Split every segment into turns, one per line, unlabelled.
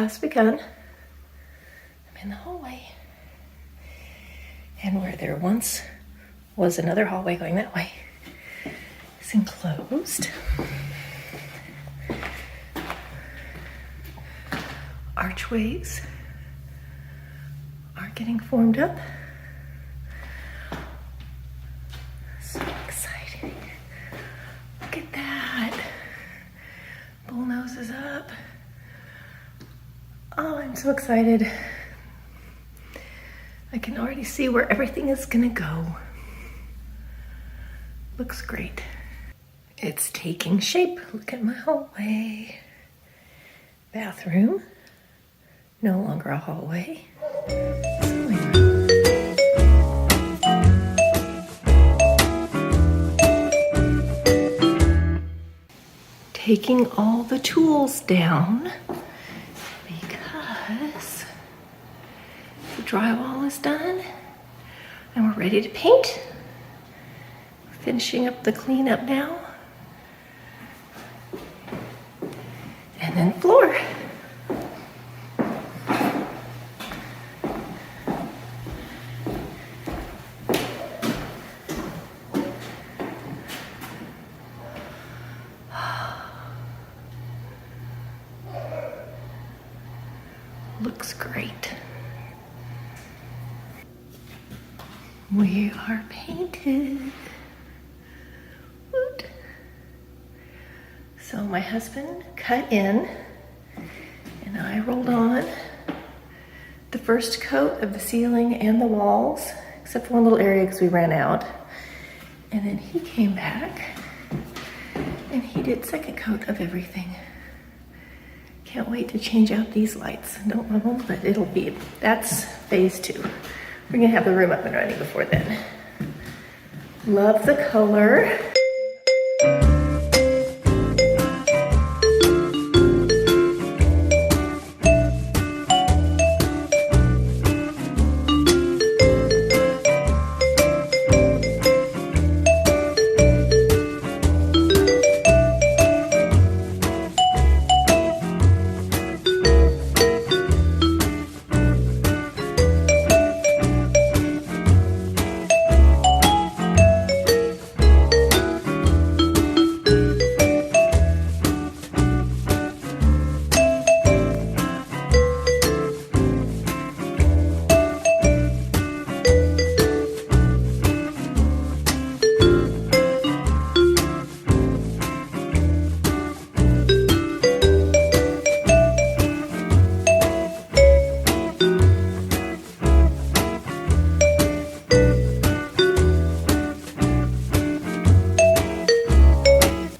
has begun. I'm in the hallway. And where there once was another hallway going that way is enclosed. Archways are getting formed up. So exciting. Look at that. Bullnose is up. Oh, I'm so excited. I can already see where everything is gonna go. Looks great. It's taking shape. Look at my hallway. Bathroom. No longer a hallway. Sewing room. Taking all the tools down because the drywall is done and we're ready to paint. Finishing up the cleanup now. And then floor. Looks great. We are painted. Woot. So my husband cut in and I rolled on the first coat of the ceiling and the walls, except for one little area because we ran out. And then he came back and he did second coat of everything. Can't wait to change out these lights. Don't love them, but that's phase 2. We're gonna have the room up and running before then. Love the color.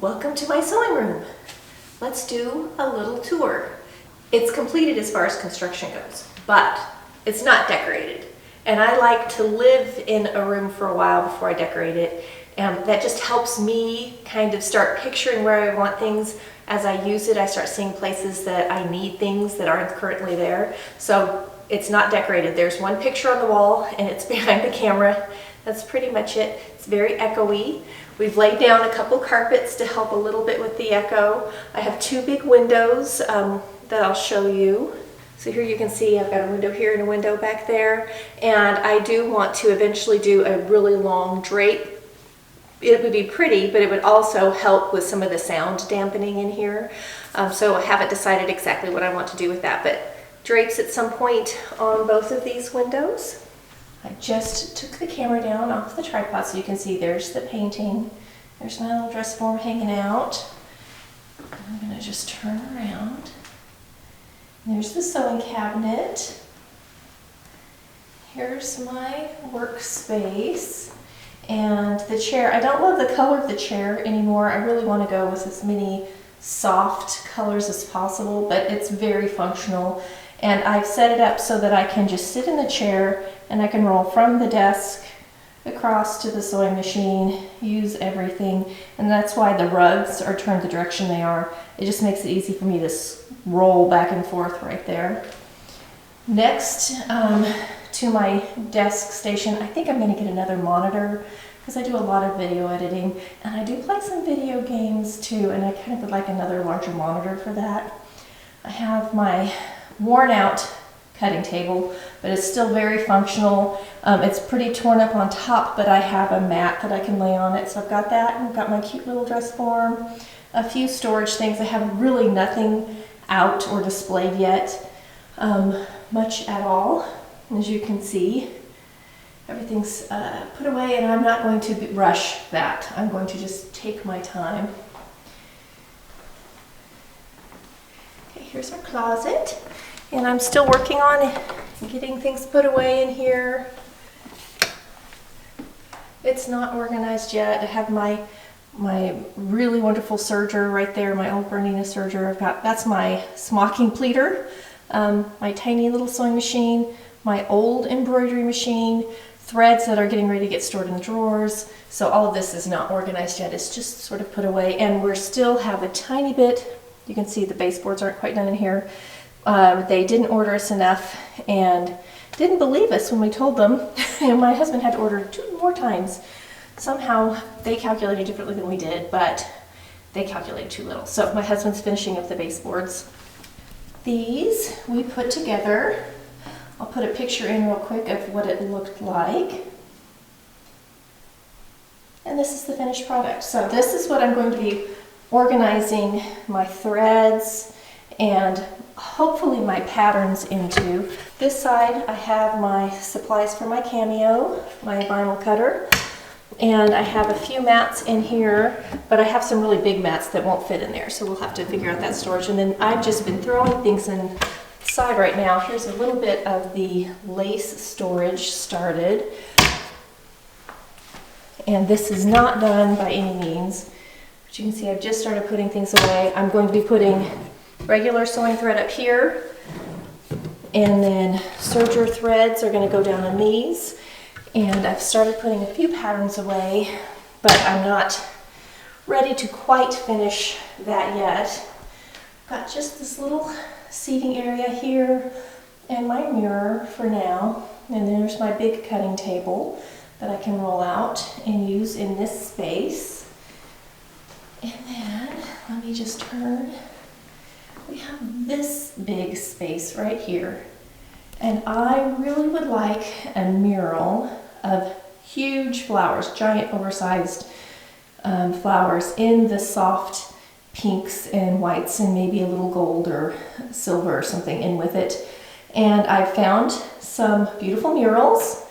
Welcome to my sewing room. Let's do a little tour. It's completed as far as construction goes, but it's not decorated. And I like to live in a room for a while before I decorate it. That just helps me kind of start picturing where I want things. As I use it, I start seeing places that I need things that aren't currently there. So it's not decorated. There's one picture on the wall and it's behind the camera. That's pretty much it. It's very echoey. We've laid down a couple carpets to help a little bit with the echo. I have 2 big windows that I'll show you. So here you can see I've got a window here and a window back there. And I do want to eventually do a really long drape. It would be pretty, but it would also help with some of the sound dampening in here. So I haven't decided exactly what I want to do with that, but drapes at some point on both of these windows. I just took the camera down off the tripod so you can see there's the painting. There's my little dress form hanging out. I'm gonna just turn around. There's the sewing cabinet. Here's my workspace. And the chair, I don't love the color of the chair anymore. I really want to go with as many soft colors as possible, but it's very functional. And I've set it up so that I can just sit in the chair and I can roll from the desk across to the sewing machine, use everything. And that's why the rugs are turned the direction they are. It just makes it easy for me to roll back and forth right there. Next to my desk station, I think I'm going to get another monitor because I do a lot of video editing and I do play some video games too, and I kind of would like another larger monitor for that. I have my worn out cutting table, but it's still very functional. It's pretty torn up on top, but I have a mat that I can lay on it. So I've got that, and I've got my cute little dress form, a few storage things. I have really nothing out or displayed yet, much at all. As you can see, everything's put away, and I'm not going to rush that. I'm going to just take my time. Okay, here's our closet, and I'm still working on getting things put away in here. It's not organized yet. I have my really wonderful serger right there, my old Bernina serger. That's my smocking pleater, my tiny little sewing machine, my old embroidery machine, threads that are getting ready to get stored in the drawers. So all of this is not organized yet. It's just sort of put away, and we still have a tiny bit. You can see the baseboards aren't quite done in here. They didn't order us enough and didn't believe us when we told them. And my husband had to order 2 more times. Somehow they calculated differently than we did, but they calculated too little. So my husband's finishing up the baseboards. These we put together. I'll put a picture in real quick of what it looked like. And this is the finished product. So this is what I'm going to be organizing my threads and hopefully my patterns into. This side I have my supplies for my Cameo, my vinyl cutter. And I have a few mats in here, but I have some really big mats that won't fit in there, so we'll have to figure out that storage. And then I've just been throwing things inside right now. Here's a little bit of the lace storage started. And this is not done by any means. But you can see I've just started putting things away. I'm going to be putting regular sewing thread up here, and then serger threads are going to go down on these. And I've started putting a few patterns away, but I'm not ready to quite finish that yet. Got just this little seating area here and my mirror for now. And there's my big cutting table that I can roll out and use in this space. And then, let me just turn. We have this big space right here. And I really would like a mural of huge flowers, giant oversized flowers in the soft pinks and whites and maybe a little gold or silver or something in with it. And I found some beautiful murals,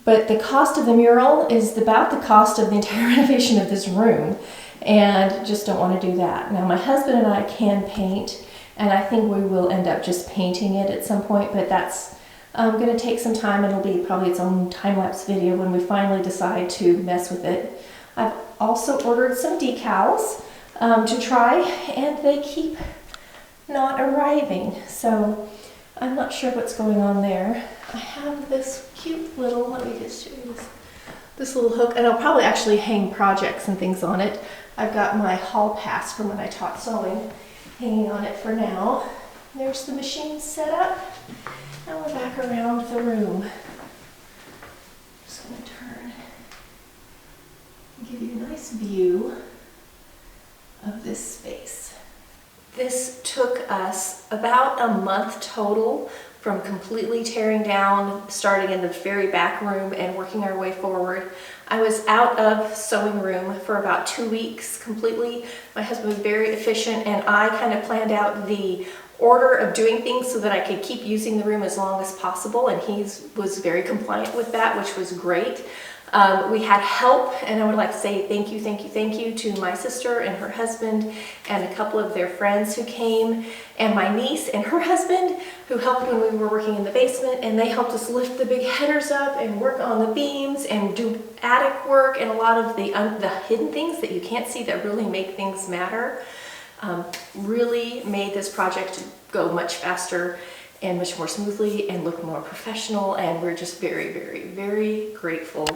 but the cost of the mural is about the cost of the entire renovation of this room, and just don't want to do that. Now my husband and I can paint, and I think we will end up just painting it at some point, but that's going to take some time. It'll be probably its own time-lapse video when we finally decide to mess with it. I've also ordered some decals to try, and they keep not arriving, so I'm not sure what's going on there. I have this cute little, let me just show you this little hook, and I'll probably actually hang projects and things on it. I've got my hall pass from when I taught sewing hanging on it for now. There's the machine set up. Now we're back around the room. Just going to turn and give you a nice view of this space. This took us about a month total, from completely tearing down, starting in the very back room and working our way forward. I was out of sewing room for about 2 weeks completely. My husband was very efficient, and I kind of planned out the order of doing things so that I could keep using the room as long as possible, and he was very compliant with that, which was great. We had help, and I would like to say thank you to my sister and her husband and a couple of their friends who came, and my niece and her husband who helped when we were working in the basement, and they helped us lift the big headers up and work on the beams and do attic work and a lot of the hidden things that you can't see that really make things matter. Really made this project go much faster and much more smoothly and look more professional, and we're just very grateful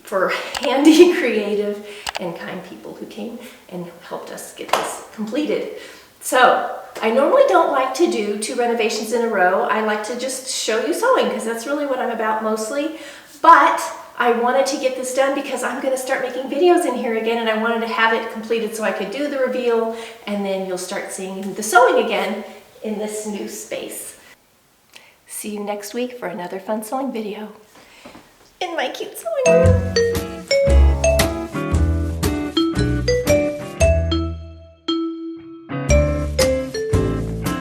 for handy, creative, and kind people who came and helped us get this completed. So I normally don't like to do 2 renovations in a row. I like to just show you sewing because that's really what I'm about mostly, but I wanted to get this done because I'm going to start making videos in here again, and I wanted to have it completed so I could do the reveal, and then you'll start seeing the sewing again in this new space. See you next week for another fun sewing video in my cute sewing room.